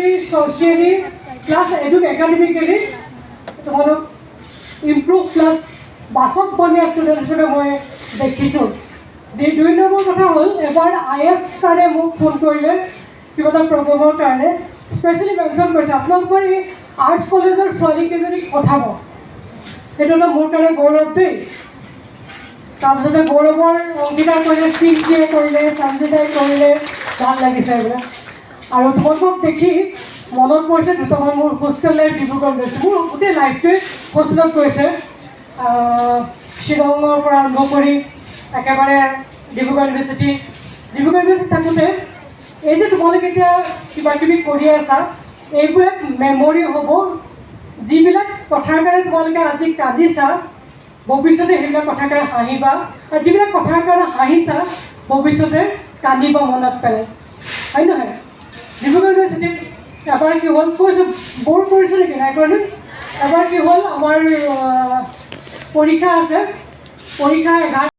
ইমোশনেলি সোশিয়েলি plus academically তোমালোক improve plus বাচকবনীয়া student হিচাপে মই দেখিছোঁ। 2 নম্বৰ কথা হ'ল এবাৰ IS ছাৰে মোক ফোন কৰিলে কিবা এটা প্ৰগ্ৰেমৰ কাৰণে, স্পেচিয়েলি মেনশ্যন কৰিছে আপোনালোকৰ এই আৰ্টছ কলেজৰ ছোৱালীকেইজনীক পঠাব, সেইটো এটা মোৰ কাৰণে গৌৰৱ দেই। তাৰপিছতে গৌৰৱৰ অংকিতা কৰিলে, চিন্তিয়ে কৰিলে, সঞ্জিতাই কৰিলে, ভাল লাগিছে এইবিলাক। আৰু তোমালোকক দেখি মনত পৰিছে দুটামান মোৰ হোষ্টেল লাইফ ডিব্ৰুগড় গৈছে, মোৰ গোটেই লাইফটোৱে হোষ্টেলত গৈছে, শ্বিলঙৰ পৰা আৰম্ভ কৰি একেবাৰে ডিব্ৰুগড় ইউনিভাৰ্চিটি থাকোঁতে এই যে তোমালোকে এতিয়া কিবা কিবি কৰি আছা, এইবিলাক মেমৰি হ'ব, যিবিলাক কথাৰ কাৰণে তোমালোকে আজি কান্দিছা ভৱিষ্যতে সেইবিলাক কথাৰ কাৰণে হাঁহিবা, আৰু যিবিলাক কথাৰ কাৰণে হাঁহিছা ভৱিষ্যতে কান্দিবা মনত পেলাই, হয় নহয়? ডিব্ৰুগড় ইউনিভাৰ্চিটিত এবাৰ কি হ'ল কৈছোঁ, বৰ কৰিছোঁ নেকি নাই কৰা নে? এবাৰ কি হ'ল আমাৰ পৰীক্ষা আছে, পৰীক্ষা 11